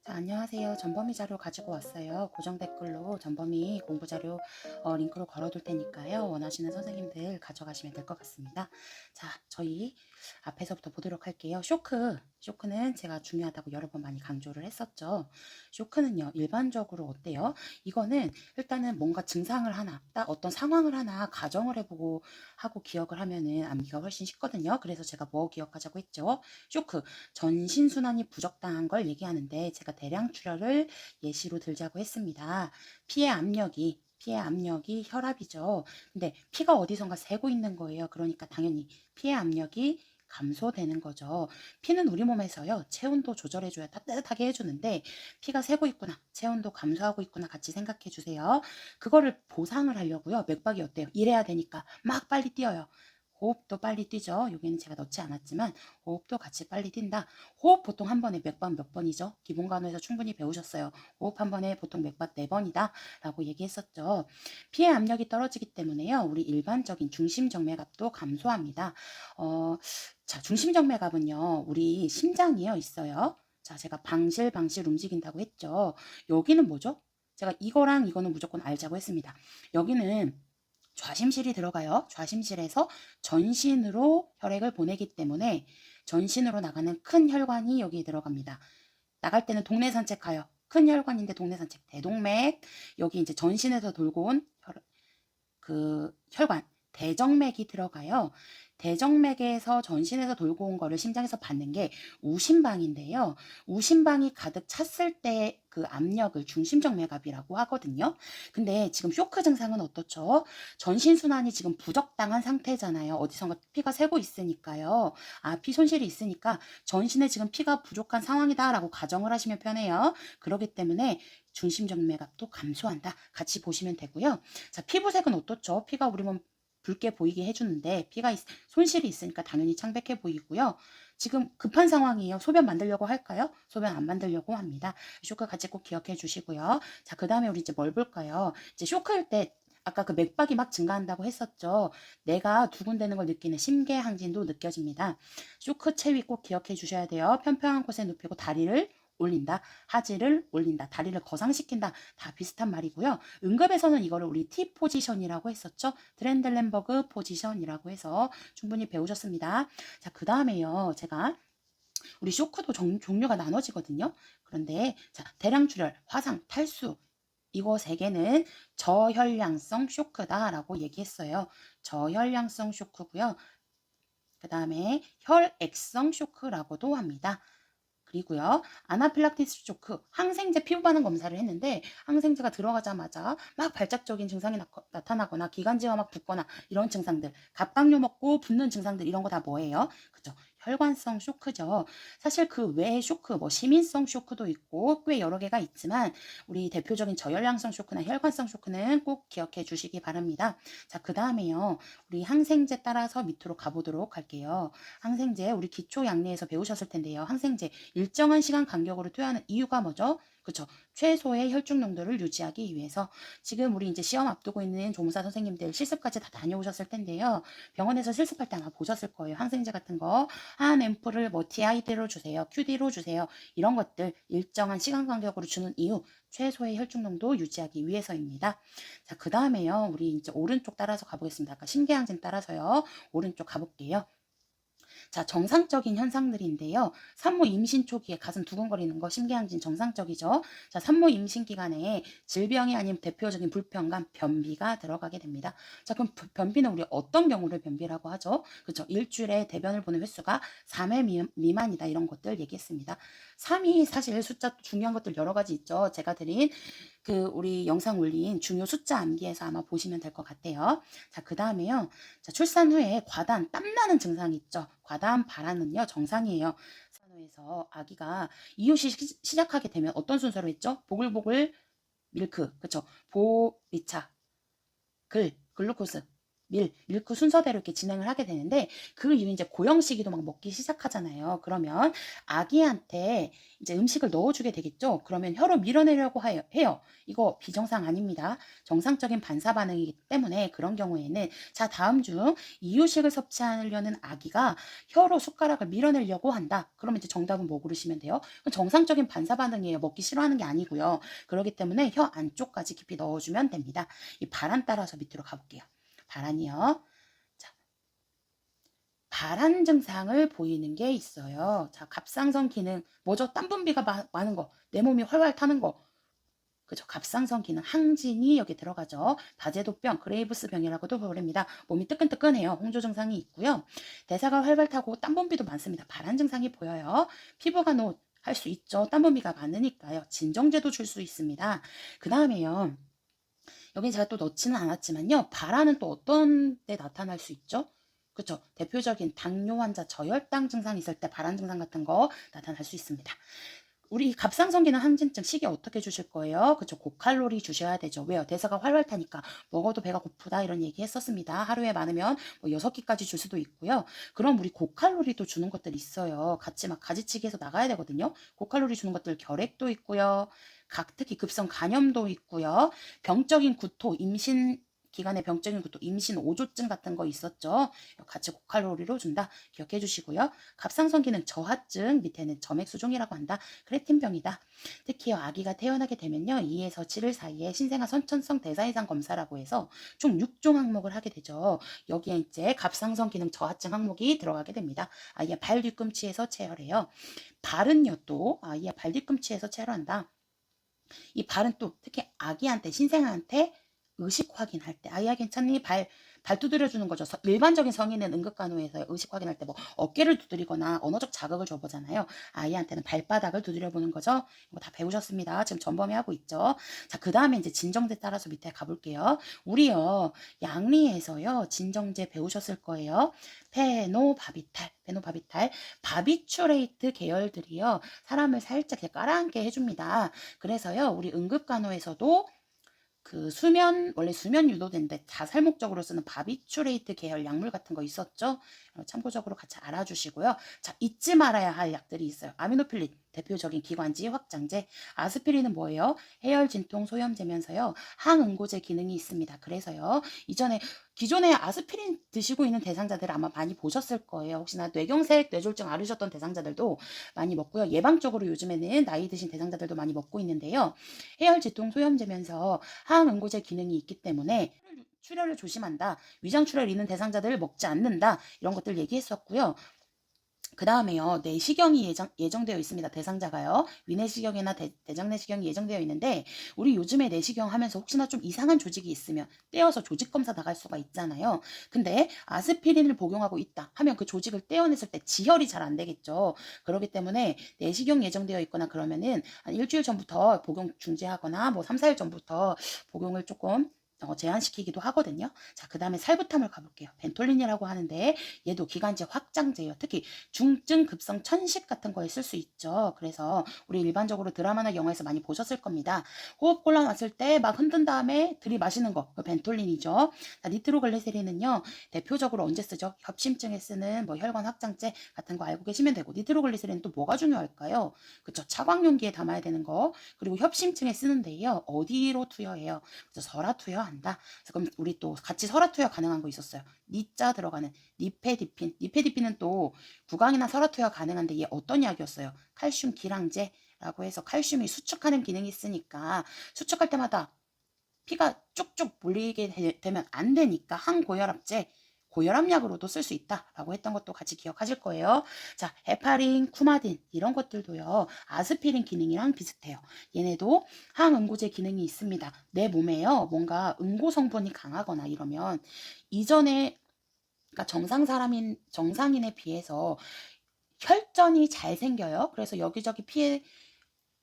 자, 안녕하세요. 전범위 자료 가지고 왔어요. 고정 댓글로 전범위 공부 자료 링크로 걸어둘 테니까요. 원하시는 선생님들 가져가시면 될 것 같습니다. 자, 저희 앞에서부터 보도록 할게요. 쇼크는 제가 중요하다고 여러 번 많이 강조를 했었죠. 쇼크는요, 일반적으로 어때요? 이거는 일단은 뭔가 증상을 하나, 딱 어떤 상황을 하나 가정을 해보고 하고 기억을 하면은 암기가 훨씬 쉽거든요. 그래서 제가 뭐 기억하자고 했죠? 쇼크. 전신순환이 부적당한 걸 얘기하는데 제가 대량 출혈을 예시로 들자고 했습니다. 피의 압력이 혈압이죠. 근데 피가 어디선가 새고 있는 거예요. 그러니까 당연히 피의 압력이 감소되는 거죠. 피는 우리 몸에서요, 체온도 조절해줘야 따뜻하게 해주는데 피가 새고 있구나, 체온도 감소하고 있구나 같이 생각해 주세요. 그거를 보상을 하려고요. 맥박이 어때요? 이래야 되니까 막 빨리 뛰어요. 호흡도 빨리 뛰죠. 여기는 제가 넣지 않았지만 호흡도 같이 빨리 뛴다. 호흡 보통 한 번에 몇 번이죠? 기본 간호에서 충분히 배우셨어요. 호흡 한 번에 보통 맥박 4번이다 라고 얘기했었죠. 피의 압력이 떨어지기 때문에요. 우리 일반적인 중심정맥압도 감소합니다. 자, 중심정맥압은요. 우리 심장이요 있어요. 자, 제가 방실 움직인다고 했죠. 여기는 뭐죠? 제가 이거랑 이거는 무조건 알자고 했습니다. 여기는 좌심실이 들어가요. 좌심실에서 전신으로 혈액을 보내기 때문에 전신으로 나가는 큰 혈관이 여기 들어갑니다. 나갈 때는 동네 산책 가요. 큰 혈관인데 동네 산책, 대동맥. 여기 이제 전신에서 돌고 온 혈관, 대정맥이 들어가요. 대정맥에서 전신에서 돌고 온 거를 심장에서 받는 게 우심방인데요. 우심방이 가득 찼을 때 그 압력을 중심정맥압이라고 하거든요. 근데 지금 쇼크 증상은 어떻죠? 전신순환이 지금 부적당한 상태잖아요. 어디선가 피가 새고 있으니까요. 아, 피 손실이 있으니까 전신에 지금 피가 부족한 상황이다라고 가정을 하시면 편해요. 그렇기 때문에 중심정맥압도 감소한다. 같이 보시면 되고요. 자, 피부색은 어떻죠? 피가 우리 몸 붉게 보이게 해주는데 손실이 있으니까 당연히 창백해 보이고요. 지금 급한 상황이에요. 소변 만들려고 할까요? 소변 안 만들려고 합니다. 쇼크 같이 꼭 기억해 주시고요. 자, 그 다음에 우리 이제 뭘 볼까요? 이제 쇼크일 때 아까 그 맥박이 막 증가한다고 했었죠. 내가 두근대는 걸 느끼는 심계항진도 느껴집니다. 쇼크 체위 꼭 기억해 주셔야 돼요. 편평한 곳에 눕히고 다리를 올린다, 하지를 올린다, 다리를 거상시킨다, 다 비슷한 말이고요. 응급에서는 이거를 우리 T 포지션이라고 했었죠. 트렌들렌버그 포지션이라고 해서 충분히 배우셨습니다. 자, 그 다음에요. 제가 우리 쇼크도 종류가 나눠지거든요. 그런데 자, 대량출혈, 화상, 탈수 이거 세 개는 저혈량성 쇼크다라고 얘기했어요. 저혈량성 쇼크고요. 그 다음에 혈액성 쇼크라고도 합니다. 그리고요, 아나필락티스 쇼크, 항생제 피부 반응 검사를 했는데 항생제가 들어가자마자 막 발작적인 증상이 나타나거나 기관지가 막 붓거나 이런 증상들, 갑각류 먹고 붓는 증상들 이런 거 다 뭐예요? 그죠? 혈관성 쇼크죠. 사실 그 외의 쇼크, 뭐 시민성 쇼크도 있고 꽤 여러 개가 있지만 우리 대표적인 저혈량성 쇼크나 혈관성 쇼크는 꼭 기억해 주시기 바랍니다. 자, 그 다음에요, 우리 항생제 따라서 밑으로 가보도록 할게요. 항생제 우리 기초 양리에서 배우셨을 텐데요. 항생제 일정한 시간 간격으로 투여하는 이유가 뭐죠? 그쵸. 최소의 혈중 농도를 유지하기 위해서. 지금 우리 이제 시험 앞두고 있는 조무사 선생님들 실습까지 다 다녀오셨을 텐데요. 병원에서 실습할 때 아마 보셨을 거예요. 항생제 같은 거. 한 앰플을 뭐 TID로 주세요. QD로 주세요. 이런 것들 일정한 시간 간격으로 주는 이유. 최소의 혈중 농도 유지하기 위해서입니다. 자, 그 다음에요. 우리 이제 오른쪽 따라서 가보겠습니다. 아까 심계항진 따라서요. 오른쪽 가볼게요. 자, 정상적인 현상들인데요. 산모 임신 초기에 가슴 두근거리는 거 심계항진 정상적이죠. 자, 산모 임신 기간에 질병이 아닌 대표적인 불편감, 변비가 들어가게 됩니다. 자, 그럼 변비는 우리 어떤 경우를 변비라고 하죠? 그렇죠. 일주일에 대변을 보는 횟수가 3회 미만이다. 이런 것들 얘기했습니다. 3이 사실 숫자 중요한 것들 여러 가지 있죠. 제가 드린 우리 영상 올린 중요 숫자 암기에서 아마 보시면 될 것 같아요. 자, 그 다음에요. 자, 출산 후에 과다한 땀나는 증상이 있죠. 과다한 발화는요, 정상이에요. 출산 후에서 아기가 이유시 시작하게 되면 어떤 순서로 했죠? 보글보글 밀크, 그쵸? 보리차, 글루코스, 밀크 순서대로 이렇게 진행을 하게 되는데, 그 이후 이제 고형식이도 막 먹기 시작하잖아요. 그러면 아기한테 이제 음식을 넣어주게 되겠죠. 그러면 혀로 밀어내려고 해요. 이거 비정상 아닙니다. 정상적인 반사 반응이기 때문에 그런 경우에는, 자, 다음 중 이유식을 섭취하려는 아기가 혀로 숟가락을 밀어내려고 한다. 그러면 이제 정답은 뭐 고르시면 돼요? 정상적인 반사 반응이에요. 먹기 싫어하는 게 아니고요. 그렇기 때문에 혀 안쪽까지 깊이 넣어주면 됩니다. 이 발안 따라서 밑으로 가볼게요. 발안이요. 자, 발안 증상을 보이는 게 있어요. 자, 갑상선 기능 뭐죠? 땀 분비가 많은 거, 내 몸이 활활 타는 거. 그죠? 갑상선 기능 항진이 여기 들어가죠. 바제도병, 그레이브스병이라고도 부릅니다. 몸이 뜨끈뜨끈해요. 홍조 증상이 있고요. 대사가 활발 타고 땀 분비도 많습니다. 발한 증상이 보여요. 피부가 할 수 있죠. 땀 분비가 많으니까요. 진정제도 줄 수 있습니다. 그 다음에요. 여기 제가 또 넣지는 않았지만요. 발화는 또 어떤 때 나타날 수 있죠? 그렇죠. 대표적인 당뇨 환자 저혈당 증상 있을 때 발한 증상 같은 거 나타날 수 있습니다. 우리 갑상선 기능 항진증 식이 어떻게 주실 거예요? 그렇죠. 고칼로리 주셔야 되죠. 왜요? 대사가 활활 타니까 먹어도 배가 고프다 이런 얘기 했었습니다. 하루에 많으면 뭐 6끼까지 줄 수도 있고요. 그럼 우리 고칼로리도 주는 것들 있어요. 같이 막 가지치기해서 나가야 되거든요. 고칼로리 주는 것들 결핵도 있고요. 특히 급성 간염도 있고요. 병적인 구토, 임신 기간에 병적인 구토, 임신 오조증 같은 거 있었죠. 같이 고칼로리로 준다. 기억해 주시고요. 갑상선 기능 저하증, 밑에는 점액수종이라고 한다. 크레틴병이다. 특히 아기가 태어나게 되면요. 2에서 7일 사이에 신생아 선천성 대사이상 검사라고 해서 총 6종 항목을 하게 되죠. 여기에 이제 갑상선 기능 저하증 항목이 들어가게 됩니다. 아이의 발 뒤꿈치에서 체열해요. 발은요 또 아이의 발 뒤꿈치에서 체열한다. 이 발은 또 특히 아기한테, 신생아한테 의식 확인할 때, 아이야 괜찮니? 발 두드려주는 거죠. 일반적인 성인은 응급간호에서 의식 확인할 때 뭐 어깨를 두드리거나 언어적 자극을 줘보잖아요. 아이한테는 발바닥을 두드려보는 거죠. 이거 다 배우셨습니다. 지금 전범이 하고 있죠. 자, 그 다음에 이제 진정제 따라서 밑에 가볼게요. 우리요, 양리에서요, 진정제 배우셨을 거예요. 페노바비탈, 바비추레이트 계열들이요, 사람을 살짝 깔아앉게 해줍니다. 그래서요, 우리 응급간호에서도 원래 수면 유도제인데 자살 목적으로 쓰는 바비추레이트 계열 약물 같은 거 있었죠? 참고적으로 같이 알아주시고요. 자, 잊지 말아야 할 약들이 있어요. 아미노필린, 대표적인 기관지 확장제. 아스피린은 뭐예요? 해열 진통 소염제면서요. 항응고제 기능이 있습니다. 그래서요, 기존에 아스피린 드시고 있는 대상자들 아마 많이 보셨을 거예요. 혹시나 뇌경색, 뇌졸중 앓으셨던 대상자들도 많이 먹고요. 예방적으로 요즘에는 나이 드신 대상자들도 많이 먹고 있는데요. 해열 진통 소염제면서 항응고제 기능이 있기 때문에 출혈을 조심한다. 위장 출혈 있는 대상자들을 먹지 않는다. 이런 것들 얘기했었고요. 그 다음에요, 내시경이 예정되어 있습니다. 대상자가요. 위내시경이나 대장내시경이 예정되어 있는데, 우리 요즘에 내시경 하면서 혹시나 좀 이상한 조직이 있으면 떼어서 조직검사 나갈 수가 있잖아요. 근데 아스피린을 복용하고 있다 하면 그 조직을 떼어냈을 때 지혈이 잘 안 되겠죠. 그렇기 때문에 내시경 예정되어 있거나 그러면은 한 일주일 전부터 복용 중지하거나 뭐 3, 4일 전부터 복용을 조금 제한시키기도 하거든요. 자, 그 다음에 살부탐을 가볼게요. 벤톨린이라고 하는데 얘도 기관지 확장제예요. 특히 중증 급성 천식 같은 거에 쓸 수 있죠. 그래서 우리 일반적으로 드라마나 영화에서 많이 보셨을 겁니다. 호흡 곤란 왔을 때 막 흔든 다음에 들이마시는 거, 벤톨린이죠. 자, 니트로글리세린은요, 대표적으로 언제 쓰죠? 협심증에 쓰는 뭐 혈관 확장제 같은 거 알고 계시면 되고, 니트로글리세린은 또 뭐가 중요할까요? 그쵸, 차광 용기에 담아야 되는 거. 그리고 협심증에 쓰는데요, 어디로 투여해요? 그래서 설화 투여한다. 그래서 그럼 우리 또 같이 설화 투여 가능한 거 있었어요. 니자 들어가는 니페디핀은 또 구강이나 설화 투여 가능한데 얘 어떤 약이었어요? 칼슘 기량제라고 해서 칼슘이 수축하는 기능이 있으니까 수축할 때마다 피가 쭉쭉 몰리게 되면 안 되니까 항고혈압제, 고혈압약으로도 쓸 수 있다라고 했던 것도 같이 기억하실 거예요. 자, 헤파린, 쿠마딘 이런 것들도요, 아스피린 기능이랑 비슷해요. 얘네도 항응고제 기능이 있습니다. 내 몸에요, 뭔가 응고 성분이 강하거나 이러면 이전에, 그러니까 정상인에 비해서 혈전이 잘 생겨요. 그래서 여기저기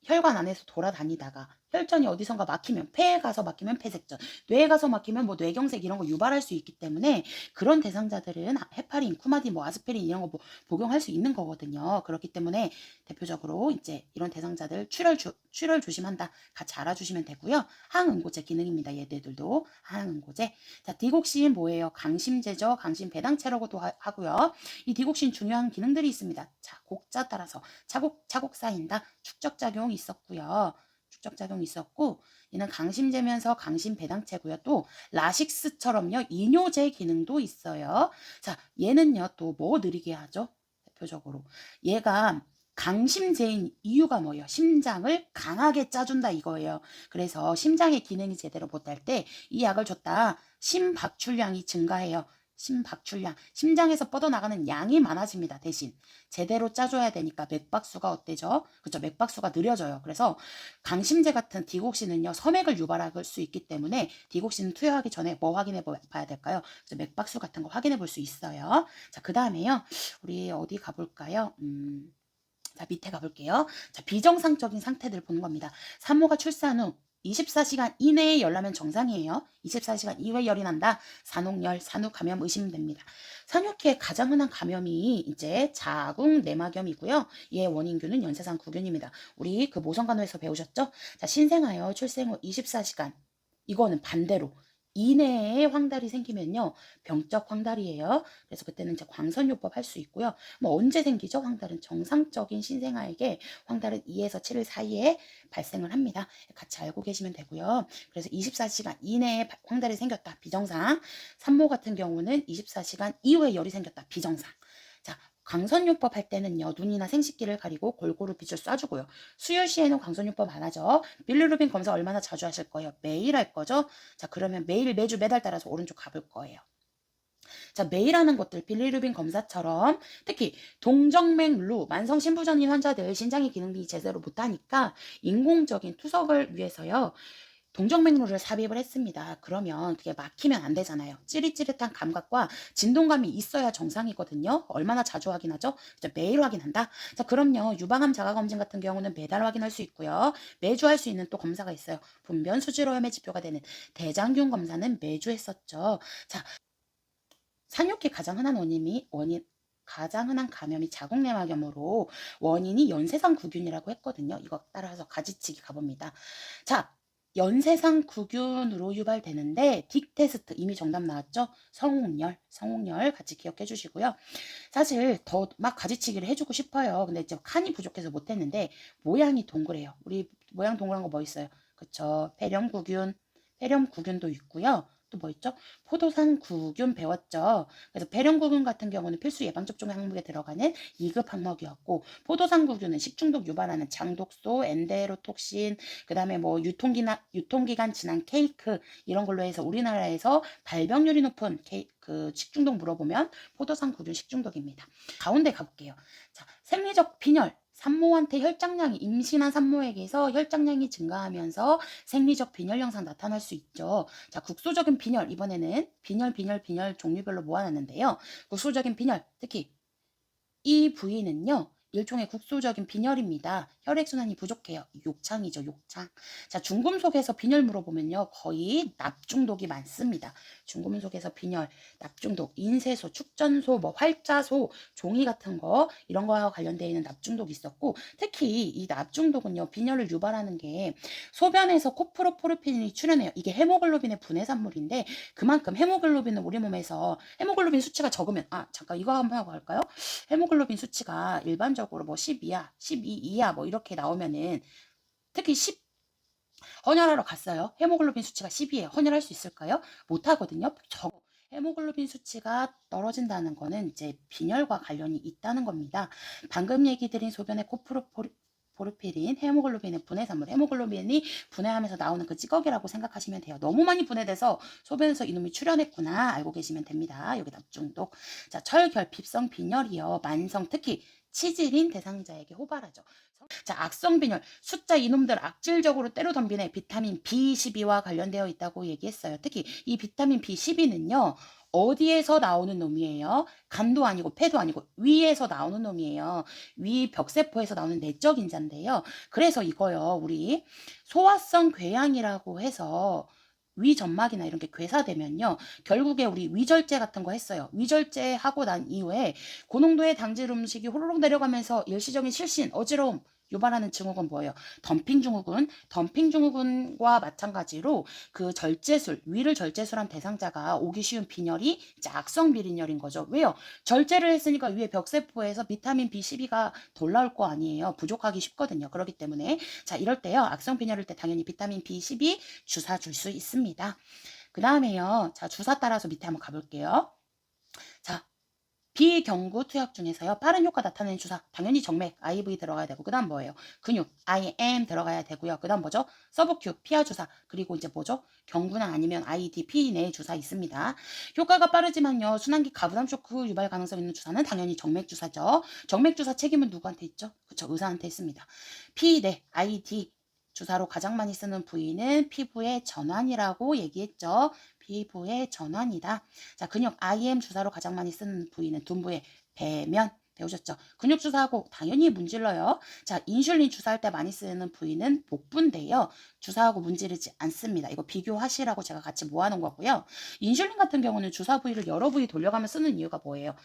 혈관 안에서 돌아다니다가 혈전이 어디선가 막히면, 폐에 가서 막히면 폐색전, 뇌에 가서 막히면 뭐 뇌경색 이런 거 유발할 수 있기 때문에 그런 대상자들은 헤파린, 쿠마딘, 뭐 아스피린 이런 거 뭐 복용할 수 있는 거거든요. 그렇기 때문에 대표적으로 이제 이런 대상자들 출혈 조심한다. 같이 알아주시면 되고요. 항응고제 기능입니다. 얘네들도 항응고제. 자, 디곡신 뭐예요? 강심제죠. 강심 배당체라고도 하고요. 이 디곡신 중요한 기능들이 있습니다. 자, 곡자 따라서 차곡 쌓인다. 축적작용 있었고요. 축적작용 있었고, 얘는 강심제면서 강심 배당체고요. 또 라식스처럼요, 이뇨제 기능도 있어요. 자, 얘는요, 또 뭐 느리게 하죠? 대표적으로 얘가 강심제인 이유가 뭐예요? 심장을 강하게 짜준다 이거예요. 그래서 심장의 기능이 제대로 못할 때 이 약을 줬다. 심박출량이 증가해요. 심박출량, 심장에서 뻗어나가는 양이 많아집니다. 대신 제대로 짜줘야 되니까 맥박수가 어때죠? 그렇죠? 맥박수가 느려져요. 그래서 강심제 같은 디곡신은요, 섬액을 유발할 수 있기 때문에 디곡신 투여하기 전에 뭐 확인해 봐야 될까요? 그래서 맥박수 같은 거 확인해 볼 수 있어요. 자, 그 다음에요, 우리 어디 가볼까요? 자, 밑에 가볼게요. 자, 비정상적인 상태들 보는 겁니다. 산모가 출산 후 24시간 이내에 열나면 정상이에요. 24시간 이후에 열이 난다. 산옥열, 산후 감염 의심됩니다. 산후기의 가장 흔한 감염이 이제 자궁 내막염이고요. 얘의 원인균은 연쇄상 구균입니다. 우리 그 모성간호에서 배우셨죠? 자, 신생아요. 출생 후 24시간. 이거는 반대로 이내에 황달이 생기면요, 병적 황달이에요. 그래서 그때는 이제 광선요법 할 수 있고요. 뭐 언제 생기죠? 황달은 정상적인 신생아에게 황달은 2에서 7일 사이에 발생을 합니다. 같이 알고 계시면 되고요. 그래서 24시간 이내에 황달이 생겼다. 비정상. 산모 같은 경우는 24시간 이후에 열이 생겼다. 비정상. 자, 광선요법 할 때는요, 눈이나 생식기를 가리고 골고루 빛을 쏴주고요. 수유 시에는 광선요법 안 하죠. 빌리루빈 검사 얼마나 자주 하실 거예요? 매일 할 거죠? 자, 그러면 매일, 매주, 매달 따라서 오른쪽 가볼 거예요. 자, 매일 하는 것들, 빌리루빈 검사처럼 특히 동정맥루, 만성 신부전인 환자들 신장의 기능이 제대로 못하니까 인공적인 투석을 위해서요, 동정맥루를 삽입을 했습니다. 그러면 그게 막히면 안 되잖아요. 찌릿찌릿한 감각과 진동감이 있어야 정상이거든요. 얼마나 자주 확인하죠? 매일 확인한다. 자, 그럼요. 유방암 자가검진 같은 경우는 매달 확인할 수 있고요. 매주 할 수 있는 또 검사가 있어요. 분변 수질오염의 지표가 되는 대장균 검사는 매주 했었죠. 자, 산육기 가장 흔한 감염이 자궁내막염으로 원인이 연쇄상 구균이라고 했거든요. 이거 따라서 가지치기 가봅니다. 자, 연쇄상 구균으로 유발되는데 딕 테스트 이미 정답 나왔죠? 성홍열 같이 기억해 주시고요. 사실 더 막 가지치기를 해주고 싶어요. 근데 이제 칸이 부족해서 못했는데 모양이 동그래요. 우리 모양 동그란 거 뭐 있어요? 그쵸? 폐렴구균도 있고요. 또 뭐 있죠? 포도상구균 배웠죠. 그래서 폐렴구균 같은 경우는 필수 예방접종 항목에 들어가는 2급 항목이었고, 포도상구균은 식중독 유발하는 장독소, 엔테로톡신, 그 다음에 뭐 유통기간 지난 케이크 이런 걸로 해서 우리나라에서 발병률이 높은 그 식중독 물어보면 포도상구균 식중독입니다. 가운데 가볼게요. 자, 생리적 빈혈. 산모한테 혈장량이 임신한 산모에게서 혈장량이 증가하면서 생리적 빈혈 현상 나타날 수 있죠. 자, 국소적인 빈혈 이번에는 빈혈 종류별로 모아놨는데요. 국소적인 빈혈 특히 이 부위는요, 일종의 국소적인 빈혈입니다. 혈액순환이 부족해요. 욕창이죠, 욕창. 자, 중금속에서 빈혈 물어보면요, 거의 납중독이 많습니다. 중금속에서 빈혈, 납중독, 인쇄소, 축전소, 뭐 활자소, 종이 같은 거, 이런 거와 관련되어 있는 납중독이 있었고, 특히 이 납중독은요, 빈혈을 유발하는 게 소변에서 코프로포르핀이 출현해요. 이게 헤모글로빈의 분해산물인데, 그만큼 헤모글로빈은 우리 몸에서 헤모글로빈 수치가 적으면, 잠깐 이거 한번 하고 갈까요? 헤모글로빈 수치가 일반적으로 뭐 12야, 12 이하 뭐 이렇게 나오면은 특히 10 헌혈하러 갔어요. 헤모글로빈 수치가 10이에요. 헌혈할 수 있을까요? 못 하거든요. 헤모글로빈 수치가 떨어진다는 거는 이제 빈혈과 관련이 있다는 겁니다. 방금 얘기 드린 소변의 포르피린, 헤모글로빈의 분해산물, 헤모글로빈이 분해하면서 나오는 그 찌꺼기라고 생각하시면 돼요. 너무 많이 분해돼서 소변에서 이놈이 출현했구나 알고 계시면 됩니다. 여기 납중독. 자, 철결핍성 빈혈이요. 만성 특히 치질인 대상자에게 호발하죠. 자, 악성빈혈. 숫자 이놈들 악질적으로 때려 덤비네. 비타민 B12와 관련되어 있다고 얘기했어요. 특히 이 비타민 B12는요. 어디에서 나오는 놈이에요? 간도 아니고 폐도 아니고 위에서 나오는 놈이에요. 위 벽세포에서 나오는 내적 인자인데요. 그래서 이거요. 우리 소화성 궤양이라고 해서 위점막이나 이런 게 괴사되면요. 결국에 우리 위절제 같은 거 했어요. 위절제 하고 난 이후에 고농도의 당질 음식이 호로록 내려가면서 일시적인 실신, 어지러움 유발하는 증후군 뭐예요? 덤핑 증후군. 덤핑 증후군과 마찬가지로 그 절제술, 위를 절제술한 대상자가 오기 쉬운 빈혈이 이제 악성 비린혈인 거죠. 왜요? 절제를 했으니까 위에 벽세포에서 비타민 B12가 덜 나올 거 아니에요. 부족하기 쉽거든요. 그렇기 때문에 자, 이럴 때요. 악성 빈혈일 때 당연히 비타민 B12 주사 줄 수 있습니다. 그 다음에요. 자, 주사 따라서 밑에 한번 가볼게요. 자, 비경구 투약 중에서요. 빠른 효과 나타내는 주사. 당연히 정맥, IV 들어가야 되고 그 다음 뭐예요? 근육, IM 들어가야 되고요. 그 다음 뭐죠? 서브큐, 피하 주사. 그리고 이제 뭐죠? 경구나 아니면 IDP 내 주사 있습니다. 효과가 빠르지만요. 순환기 가부담 쇼크 유발 가능성 있는 주사는 당연히 정맥 주사죠. 정맥 주사 책임은 누구한테 있죠? 그쵸, 의사한테 있습니다. P 내 ID 주사로 가장 많이 쓰는 부위는 피부의 전환이라고 얘기했죠. 피부의 전환이다. 자, 근육 IM 주사로 가장 많이 쓰는 부위는 둔부의 배면. 배우셨죠? 근육 주사하고 당연히 문질러요. 자, 인슐린 주사할 때 많이 쓰는 부위는 복부인데요. 주사하고 문지르지 않습니다. 이거 비교하시라고 제가 같이 모아놓은 거고요. 인슐린 같은 경우는 주사 부위를 여러 부위 돌려가며 쓰는 이유가 뭐예요?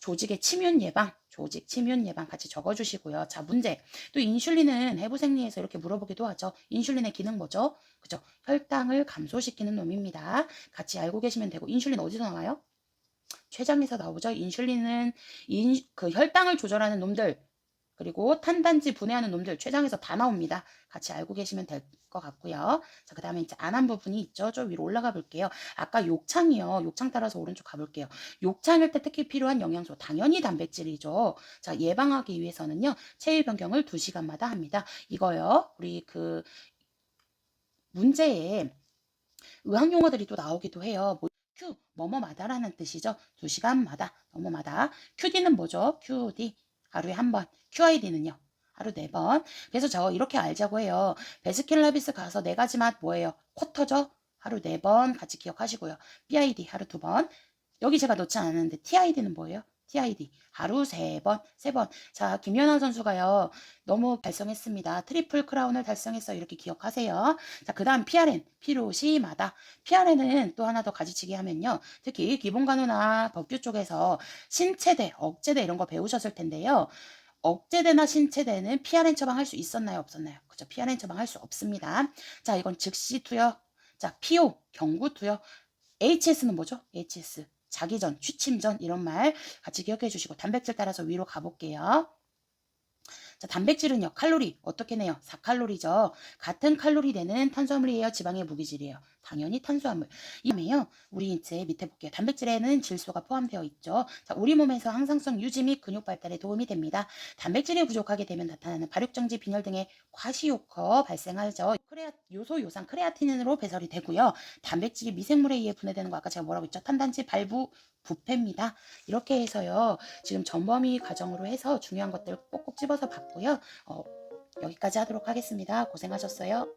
조직의 침윤 예방, 조직 침윤 예방 같이 적어주시고요. 자, 문제. 또 인슐린은 해부생리에서 이렇게 물어보기도 하죠. 인슐린의 기능 뭐죠? 그죠? 혈당을 감소시키는 놈입니다. 같이 알고 계시면 되고, 인슐린 어디서 나와요? 췌장에서 나오죠. 인슐린은 그 혈당을 조절하는 놈들, 그리고 탄단지 분해하는 놈들 췌장에서 다 나옵니다. 같이 알고 계시면 될 것 같고요. 자, 그 다음에 이제 안한 부분이 있죠. 좀 위로 올라가 볼게요. 아까 욕창이요. 욕창 따라서 오른쪽 가볼게요. 욕창일 때 특히 필요한 영양소 당연히 단백질이죠. 자, 예방하기 위해서는요. 체위 변경을 2시간마다 합니다. 이거요. 우리 그 문제에 의학 용어들이 또 나오기도 해요. Q, 뭐뭐마다라는 뜻이죠. 2시간마다, 뭐뭐마다. QD는 뭐죠? QD. 하루에 한 번. QID는요? 하루 4번. 그래서 저 이렇게 알자고 해요. 베스킨라빈스 가서 4가지 맛 뭐예요? 쿼터죠? 하루 4번 같이 기억하시고요. BID 하루 2번. 여기 제가 넣지 않았는데 TID는 뭐예요? TID 하루 3번, 3번. 자, 김연아 선수가요. 너무 달성했습니다. 트리플 크라운을 달성했어. 이렇게 기억하세요. 자, 그 다음 PRN, 필요시마다. PRN은 또 하나 더 가지치기 하면요. 특히 기본간호나 법규 쪽에서 신체대, 억제대 이런 거 배우셨을 텐데요. 억제대나 신체대는 PRN 처방할 수 있었나요? 없었나요? 그죠? PRN 처방할 수 없습니다. 자, 이건 즉시 투여. 자, PO, 경구 투여. HS는 뭐죠? HS. 자기 전, 취침 전 이런 말 같이 기억해 주시고 단백질 따라서 위로 가볼게요. 자, 단백질은요. 칼로리 어떻게 내요? 4칼로리죠. 같은 칼로리 되는 탄수화물이에요. 지방의 무기질이에요. 당연히 탄수화물. 이면요. 우리 이제 밑에 볼게요. 단백질에는 질소가 포함되어 있죠. 자, 우리 몸에서 항상성 유지 및 근육 발달에 도움이 됩니다. 단백질이 부족하게 되면 나타나는 발육정지, 빈혈 등의 과시효과 발생하죠. 요소 요산 크레아틴으로 배설이 되고요. 단백질이 미생물에 의해 분해되는 거 아까 제가 뭐라고 했죠? 탄단지 발부 부패입니다. 이렇게 해서요. 지금 전범위 과정으로 해서 중요한 것들 꼭꼭 집어서 봤고요. 여기까지 하도록 하겠습니다. 고생하셨어요.